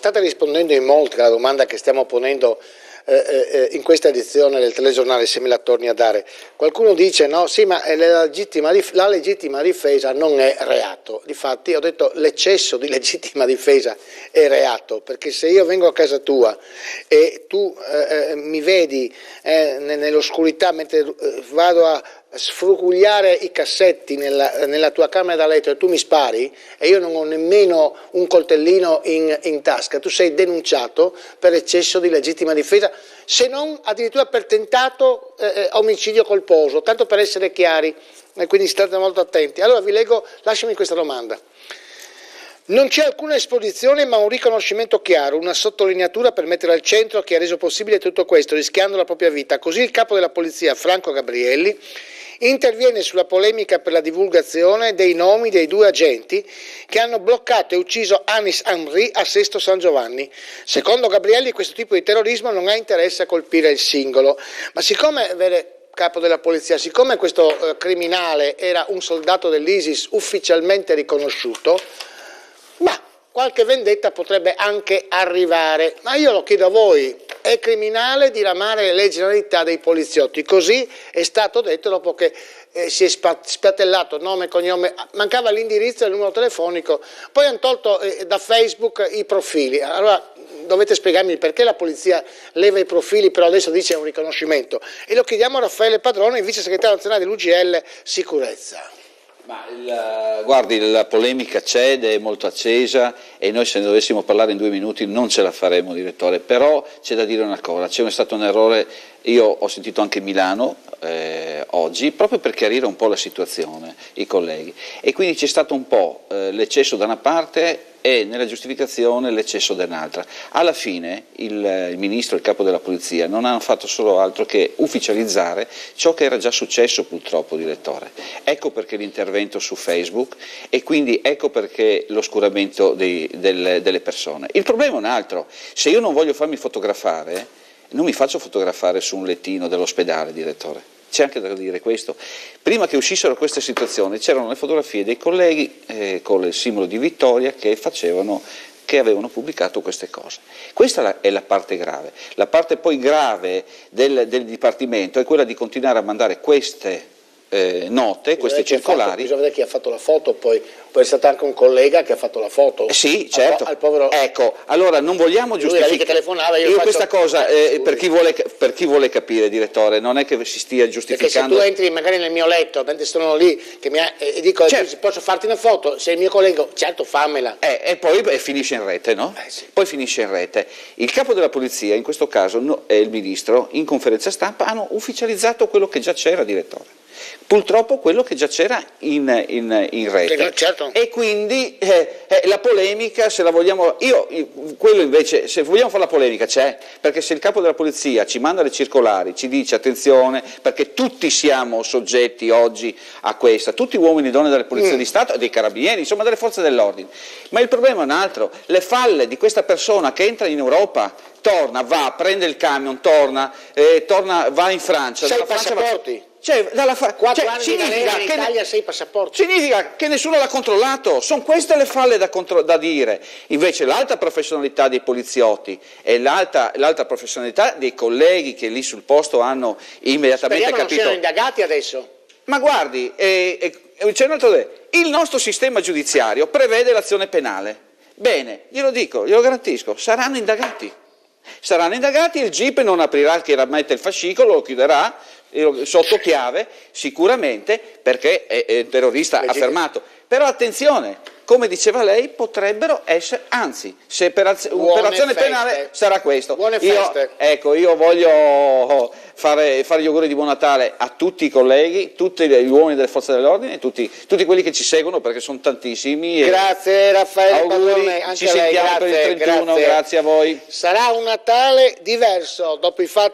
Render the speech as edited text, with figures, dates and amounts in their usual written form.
state rispondendo in molti alla domanda che stiamo ponendo in questa edizione del telegiornale, se me la torni a dare. Qualcuno dice no, sì, ma la legittima difesa non è reato. Difatti ho detto l'eccesso di legittima difesa è reato, perché se io vengo a casa tua e tu mi vedi nell'oscurità mentre vado a sfrucugliare i cassetti nella tua camera da letto e tu mi spari e io non ho nemmeno un coltellino in tasca, tu sei denunciato per eccesso di legittima difesa, se non addirittura per tentato omicidio colposo, tanto per essere chiari, e quindi state molto attenti. Allora vi leggo, lasciami questa domanda. Non c'è alcuna esposizione ma un riconoscimento chiaro, una sottolineatura per mettere al centro chi ha reso possibile tutto questo, rischiando la propria vita. Così il capo della polizia, Franco Gabrielli, interviene sulla polemica per la divulgazione dei nomi dei 2 agenti che hanno bloccato e ucciso Anis Amri a Sesto San Giovanni. Secondo Gabrielli questo tipo di terrorismo non ha interesse a colpire il singolo, ma siccome, vede capo della polizia, siccome questo criminale era un soldato dell'ISIS ufficialmente riconosciuto, ma qualche vendetta potrebbe anche arrivare, ma io lo chiedo a voi, è criminale diramare le generalità dei poliziotti? Così è stato detto dopo che si è spiattellato nome e cognome, mancava l'indirizzo e il numero telefonico, poi hanno tolto da Facebook i profili. Allora dovete spiegarmi perché la polizia leva i profili però adesso dice un riconoscimento, e lo chiediamo a Raffaele Padrone, vice segretario nazionale dell'UGL Sicurezza. Ma guardi, la polemica c'è ed è molto accesa e noi se ne dovessimo parlare in 2 minuti non ce la faremo, direttore, però c'è da dire una cosa, c'è stato un errore, io ho sentito anche Milano oggi, proprio per chiarire un po' la situazione, i colleghi, e quindi c'è stato un po' l'eccesso da una parte e nella giustificazione l'eccesso da un'altra. Alla fine il ministro e il capo della polizia non hanno fatto solo altro che ufficializzare ciò che era già successo purtroppo, direttore. Ecco perché l'intervento su Facebook e quindi ecco perché l'oscuramento delle persone. Il problema è un altro, se io non voglio farmi fotografare, non mi faccio fotografare su un lettino dell'ospedale, direttore. C'è anche da dire questo. Prima che uscissero queste situazioni c'erano le fotografie dei colleghi con il simbolo di vittoria che avevano pubblicato queste cose. Questa è la parte grave. La parte poi grave del Dipartimento è quella di continuare a mandare queste note, queste circolari. Bisogna vedere chi ha fatto la foto, poi è stato anche un collega che ha fatto la foto. Sì, certo. Al povero... Ecco, allora non vogliamo giustificare. Io questa cosa, per chi vuole capire, direttore, non è che si stia giustificando. Perché se tu entri magari nel mio letto, mentre sono lì, e dico, certo, posso farti una foto, sei il mio collega, certo fammela. E poi finisce in rete, no? Sì. Poi finisce in rete. Il capo della polizia, in questo caso, e il ministro, in conferenza stampa, hanno ufficializzato quello che già c'era, direttore. Purtroppo quello che già c'era in rete, certo. E quindi la polemica, se la vogliamo, quello invece, se vogliamo fare la polemica c'è, perché se il capo della polizia ci manda le circolari, ci dice attenzione, perché tutti siamo soggetti oggi a questa, tutti uomini e donne delle polizie di Stato, dei carabinieri, insomma delle forze dell'ordine, ma il problema è un altro, le falle di questa persona che entra in Europa, torna, va, prende il camion, torna, va in Francia. 6 passaporti. Cioè, 4 anni di galera in Italia, 6 passaporti. Significa che nessuno l'ha controllato, sono queste le falle da dire. Invece l'alta professionalità dei poliziotti e l'alta professionalità dei colleghi che lì sul posto hanno immediatamente Speriamo capito. Non siano indagati adesso. Ma guardi, c'è un altro, il nostro sistema giudiziario prevede l'azione penale. Bene, glielo dico, glielo garantisco, saranno indagati. Saranno indagati, il GIP non aprirà chiaramente il fascicolo, lo chiuderà sotto chiave sicuramente perché è terrorista affermato, però attenzione, come diceva lei, potrebbero essere, anzi, se per un'operazione penale sarà questo. Buone feste. Io voglio fare gli auguri di buon Natale a tutti i colleghi, tutti gli uomini delle forze dell'ordine, tutti quelli che ci seguono perché sono tantissimi. Grazie Raffaele Padrone, anche ci sentiamo per il 31, grazie a voi. Sarà un Natale diverso dopo i fatti